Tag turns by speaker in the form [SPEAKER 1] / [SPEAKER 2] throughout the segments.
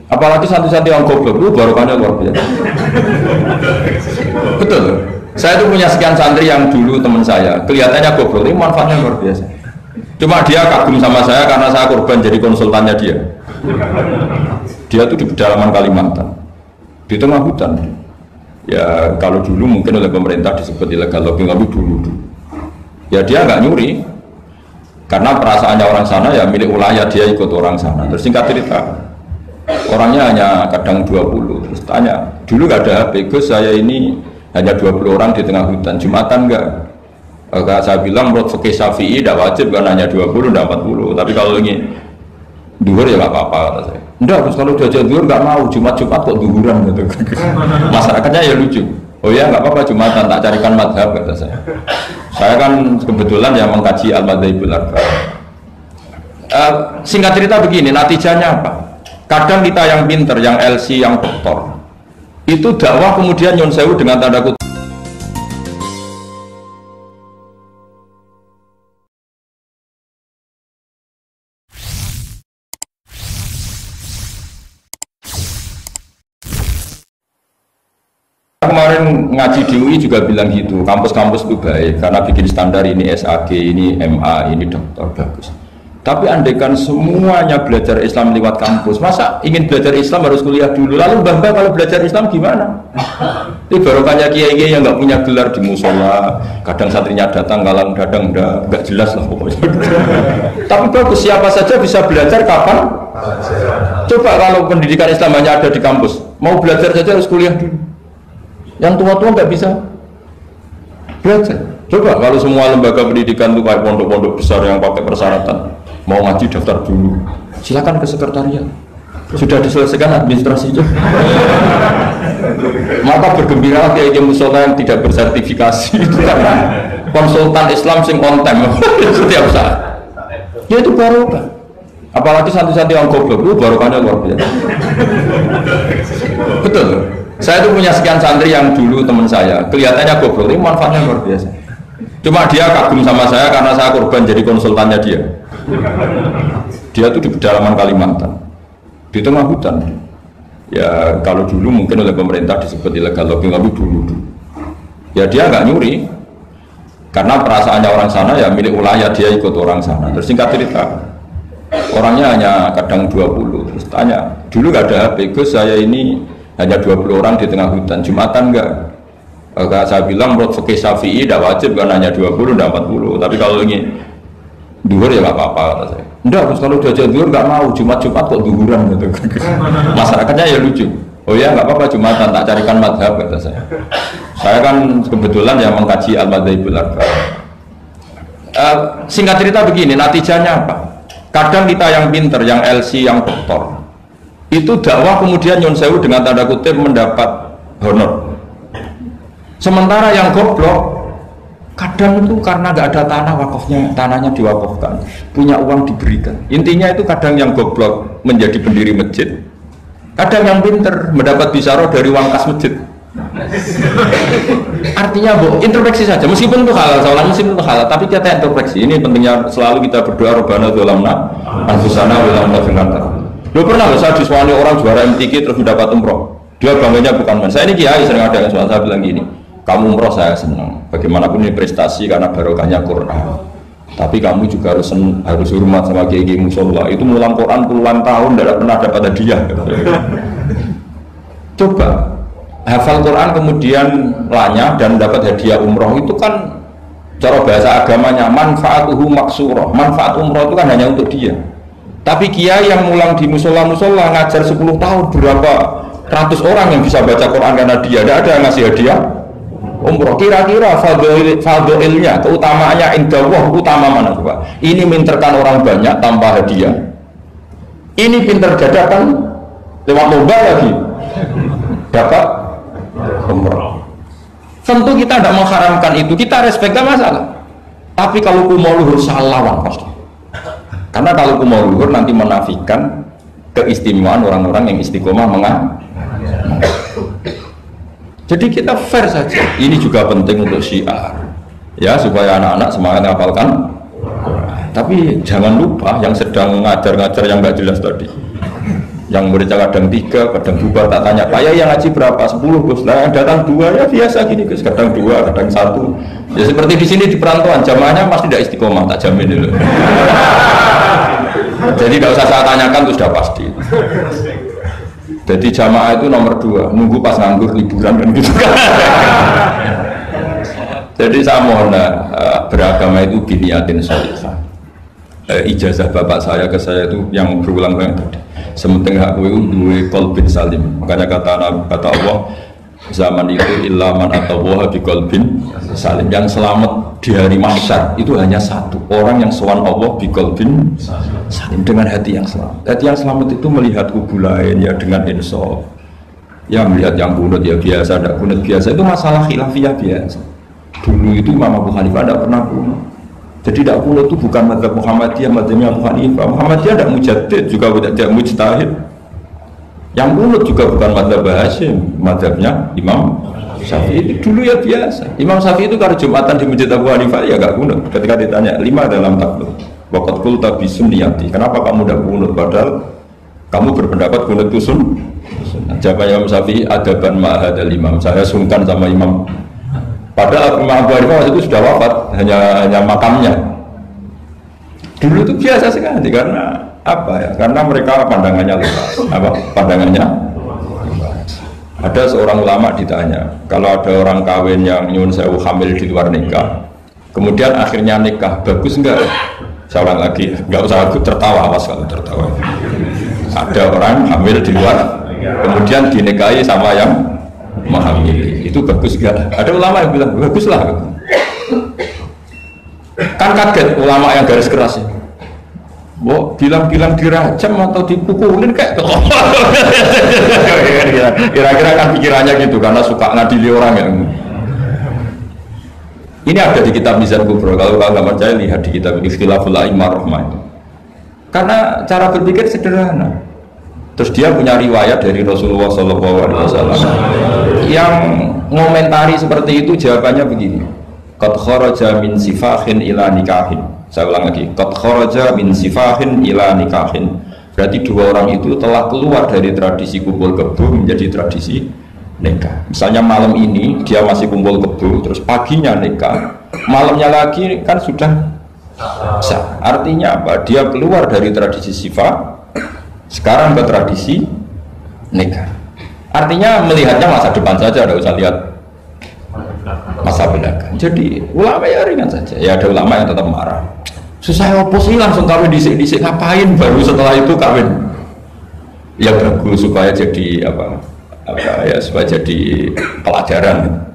[SPEAKER 1] Apalagi santri-santri yang goblok itu barokahnya luar biasa. Betul. Saya itu punya sekian santri yang dulu teman saya, kelihatannya goblok, ini manfaatnya luar biasa. Cuma dia kagum sama saya karena saya korban jadi konsultannya dia. Dia tuh di pedalaman Kalimantan, di tengah hutan. Ya kalau dulu mungkin oleh pemerintah disebut illegal logging, tapi dulu. Ya dia nggak nyuri, karena perasaannya orang sana ya milik wilayah, dia ikut orang sana. Terus singkat cerita, orangnya hanya kadang 20. Terus tanya, dulu nggak ada HP, Gus saya ini hanya 20 orang di tengah hutan, Jumatan enggak? Saya bilang menurut fikih Syafi'i tidak wajib kan, hanya 20 tidak 40. Tapi kalau ini duhur ya nggak apa-apa kata saya. Enggak, terus kalau jajah duhur nggak mau, Jumat-Jumat kok duhuran gitu. Masyarakatnya ya lucu. Oh ya nggak apa-apa Jumatan, tak carikan madhab kata saya. Saya kan kebetulan yang mengkaji Al-Madhabul Arba'. Singkat cerita begini, natijahnya apa? Kadang kita yang pinter, yang LC, yang doktor, itu dakwah kemudian nyun sewu dengan tanda kutip. Kemarin ngaji di UI juga bilang gitu, kampus-kampus itu baik karena bikin standar ini SAG, ini MA, ini doktor bagus. Tapi andaikan semuanya belajar Islam lewat kampus, masa ingin belajar Islam harus kuliah dulu? Lalu mbah-mbah kalau belajar Islam gimana? Itu barokahnya kiai-kiai yang nggak punya gelar di musola, kadang santrinya datang, kadang nggak jelas lah pokoknya. Tapi bagus, siapa saja bisa belajar kapan? Coba kalau pendidikan Islam hanya ada di kampus, mau belajar saja harus kuliah dulu. Yang tua-tua nggak bisa belajar. Coba kalau semua lembaga pendidikan itu kayak pondok-pondok besar yang pakai persyaratan, mau ngaji daftar dulu, silakan ke sekretariat, sudah diselesaikan administrasinya. Maka bergembira kayak musola yang tidak bersertifikasi itu karena konsultan Islam sing konten setiap saat. Ya itu barokah. Apalagi santri-santri yang goblok itu barokahnya luar biasa. Betul. Saya itu punya sekian santri yang dulu teman saya, kelihatannya goblok, ini manfaatnya luar biasa. Cuma dia kagum sama saya karena saya korban jadi konsultannya dia. Dia tuh di pedalaman Kalimantan, di tengah hutan. Ya kalau dulu mungkin oleh pemerintah disebut illegal logging, tapi dulu. Ya dia nggak nyuri, karena perasaannya orang sana ya milik wilayah, dia ikut orang sana. Terus singkat cerita, orangnya hanya kadang 20. Terus tanya, dulu nggak ada HP, Gus saya ini hanya 20 orang di tengah hutan, Jumatan enggak? Saya bilang menurut fikih Syafi'i tidak wajib kan, hanya 20 tidak 40. Tapi kalau ini duhur ya nggak apa-apa kata saya. Enggak, terus kalau jajah duhur nggak mau, Jumat-Jumat kok duhuran gitu. Masyarakatnya ya lucu. Oh ya nggak apa-apa Jumatan, tak carikan madhab kata saya. Saya kan kebetulan yang mengkaji Al-Madhabul Arba'. Singkat cerita begini, natijahnya apa? Kadang kita yang pinter, yang LC, yang doktor, itu dakwah kemudian nyun sewu dengan tanda kutip mendapat honor. Sementara yang goblok kadang itu karena nggak ada tanah wakafnya, tanahnya diwakafkan, punya uang diberikan. Intinya itu kadang yang goblok menjadi pendiri masjid, kadang yang pinter mendapat bisyarah dari uang kas masjid. Artinya introspeksi saja, meskipun itu halal, soalnya meskipun itu halal, tapi kita introspeksi. Ini pentingnya selalu kita berdoa Rabbana dzalamna anfusana wa lam taghfir lana. Lo pernah saya disuani orang juara MTQ terus mendapat umroh, dia bangganya bukan main. Saya ini kiai sering ada yang soal saya bilang gini, kamu umroh saya senang, bagaimanapun ini prestasi karena barokahnya Quran. Tapi kamu juga harus hormat sama kiai musola, itu mulang Quran puluhan tahun tidak pernah dapat hadiah. Coba hafal Quran kemudian lanyah dan dapat hadiah umroh, itu kan cara bahasa agamanya manfaatuhu maksurah. Manfaat umroh itu kan hanya untuk dia. Tapi kiai yang mulang di musola-musola ngajar 10 tahun, berapa ratus orang yang bisa baca Quran karena dia, tidak ada yang ngasih hadiah umroh. Kira-kira fadilnya, keutamaannya indallah utama mana coba? Ini minterkan orang banyak tanpa hadiah, ini pinter dadakan lewat lomba lagi dapat umroh. Tentu kita tidak mengharamkan itu, kita respect, gak masalah. Tapi kalau kumau luhur salah lawan pasti. Karena kalau kumau luhur nanti menafikan keistimewaan orang-orang yang istiqomah Jadi kita fair saja. Ini juga penting untuk syiar, ya, supaya anak-anak semangat menghafalkan. Tapi jangan lupa yang sedang ngajar-ngajar yang nggak jelas tadi. Yang muridnya kadang 3, kadang 2, tak tanya, Pak Yai yang ngaji berapa? 10 Gus. Lah yang datang 2 ya biasa gini Gus, kadang 2, kadang 1. Ya seperti di sini di perantauan, jamaahnya pasti tidak istiqomah, tak jamin dulu. Jadi tidak usah saya tanyakan itu sudah pasti. Jadi jamaah itu nomor 2, nunggu pas nganggur liburan kan gitu kan. Jadi saya mohon beragama itu biniatin sholihah. Ijazah bapak saya ke saya itu yang berulang-ulang tadi. Sementing aku itu duwe qalbin salim. Makanya kata Allah, zaman itu ilaman atau wah bi qalbin salim. Yang selamat di hari mahsyar itu hanya satu orang yang sowan Allah bi qalbin salim, dengan hati yang selamat. Hati yang selamat itu melihat kubu lain ya dengan insaf. Ya melihat yang kunut ya biasa, tidak kunut biasa, itu masalah khilafiyah biasa. Dulu itu Imam Abu Hanifah tidak pernah kunut. Jadi tidak kunut itu bukan mazhab Muhammadiyah, mazhabnya Abu Hanifah. Muhammadiyah tidak mujaddid, juga tidak mujtahid. Yang kunut juga bukan mazhab Hasyim, mazhabnya Imam Syafi'i. Itu dulu ya biasa. Imam Syafi'i itu kalau Jumatan di Masjid Abu Hanifah ya nggak kunut. Ketika ditanya 5 dalam taklid, waqad qulta bi sunniyati. Kenapa kamu tidak kunut padahal kamu berpendapat kunut itu sunnah? Jawabannya Imam Syafi'i, adaban ma'hadal imam. Saya sungkan sama imam. Padahal Imam Abu Hanifah waktu itu sudah wafat, hanya makamnya. Dulu itu biasa sekali karena apa ya? Karena mereka pandangannya luas. Apa pandangannya? Ada seorang ulama ditanya, kalau ada orang kawin yang nyun sewu hamil di luar nikah, kemudian akhirnya nikah, bagus enggak? Saya ulang lagi, enggak usah aku tertawa, awas kalau tertawa. Ada orang hamil di luar, kemudian dinikahi sama yang menghamili, itu bagus enggak? Ada ulama yang bilang baguslah. Kan kaget ulama yang garis keras ya. Bilang-bilang dirajam atau dipukulin kayak kira-kira kan pikirannya gitu karena suka ngadili orang yang ini ada di kitab Mizan Kubro. Kalau nggak percaya lihat di kitab Ikhtilaful A'immah Rahmah itu. Karena cara berpikir sederhana. Terus dia punya riwayat dari Rasulullah SAW yang ngomentari seperti itu, jawabannya begini: qad kharaja min sifahin ila nikahin. Saya ulang lagi, qad kharaja min sifahin ila nikahin. Berarti dua orang itu telah keluar dari tradisi kumpul kebo menjadi tradisi nikah. Misalnya malam ini dia masih kumpul kebo, terus paginya nikah, malamnya lagi kan sudah sah. Artinya apa? Dia keluar dari tradisi sifat, sekarang ke tradisi nikah. Artinya melihatnya masa depan saja, tidak usah lihat masa belakang. Jadi ulama ya ringan saja. Ya ada ulama yang tetap marah. Susah apa sih langsung kawin disik-disik, ngapain baru setelah itu kawin? Ya bagus supaya jadi apa ya, supaya jadi pelajaran.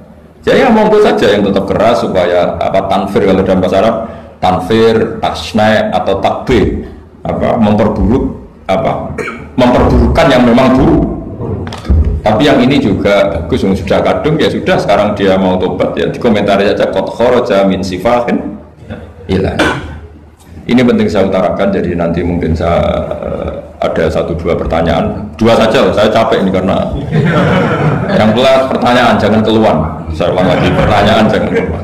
[SPEAKER 1] Jadi ya monggo saja yang tetap keras supaya apa tanfir, kalau dalam bahasa Arab tanfir, tasna atau takbir, apa memperburukan yang memang buruk. Tapi yang ini juga bagus, yang sudah kadung ya sudah, sekarang dia mau tobat ya dikomentari saja qad kharaja min sifahin ila. Ini penting saya utarakan, jadi nanti mungkin saya ada 1-2 pertanyaan, 2 saja, saya capek ini karena yang kelas pertanyaan jangan keluar. Saya ulang lagi, pertanyaan jangan keluar.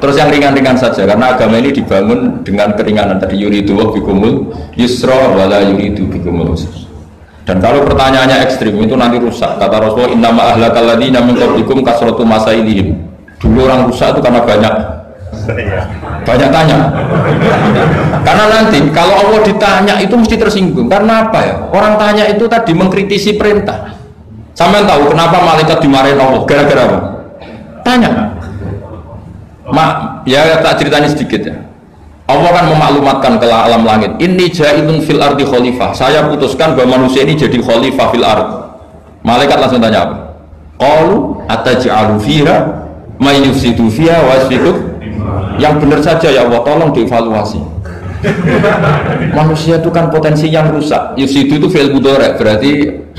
[SPEAKER 1] Terus yang ringan-ringan saja, karena agama ini dibangun dengan keringanan. Tadi yuridu bikumul yusra wala yuridu bikumul usra. Dan kalau pertanyaannya ekstrim itu nanti rusak. Kata Rasulullah, innama ahlakal ladzina min qablikum kasratu masailihim. Dulu orang rusak itu karena banyak tanya. Karena nanti kalau Allah ditanya itu mesti tersinggung. Karena apa ya? Orang tanya itu tadi mengkritisi perintah. Sampai tahu kenapa malaikat dimarahin Allah? Gara-gara apa? Tanya. Ya tak ceritanya sedikit ya. Allah kan memaklumatkan ke alam langit, inni ja'ilun fil ardi khalifah. Saya putuskan bahwa manusia ini jadi khalifah fil ard. Malaikat langsung tanya apa? Qalu ataj'alu fiha may yufsidu fiha wa yasfiku. Yang benar saja ya Allah, tolong dievaluasi. Manusia itu kan potensi yang rusak. Yufsidu itu fi'il mudhari', berarti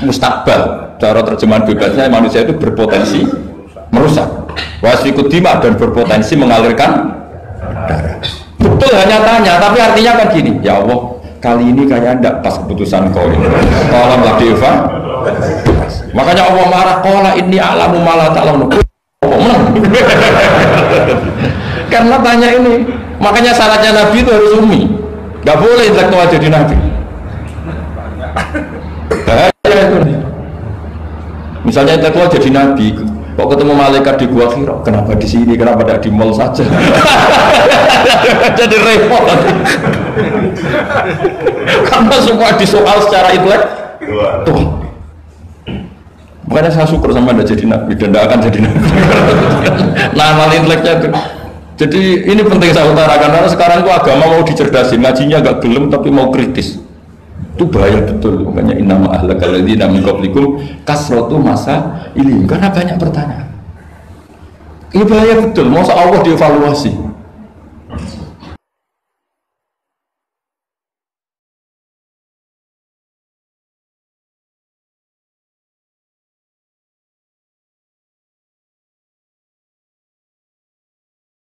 [SPEAKER 1] mustaqbal. Cara terjemahan bebasnya manusia itu berpotensi merusak. Wa yasfiku dima, dan berpotensi mengalirkan darah. Betul hanya tanya, tapi artinya kan gini, ya Allah, kali ini kayaknya tidak pas keputusan kau ini. Tolonglah Deva. Makanya Allah marah, qala inni a'lamu ma la ta'lamun. Karena tanya ini, makanya syaratnya Nabi itu harus ummi. Gak boleh intelektual jadi Nabi. Misalnya intelektual jadi nabi, kok ketemu malaikat di gua Hira, kenapa di sini, kenapa tidak di mall saja? Jadi repot. Karena semua disoal secara intelek. Tuh. Makanya saya syukur sama Anda jadi nabi dan tidak akan jadi nabi. Nah, amal inteleknya itu. Jadi ini penting saya utarakan karena sekarang itu agama mau dicerdasin, ngajinya agak gelem tapi mau kritis. Itu bahaya betul. Makanya innama ahlakal ladzina min qablikum kasratu masa ilim, karena banyak pertanyaan. Ini bahaya betul. Masa Allah dievaluasi?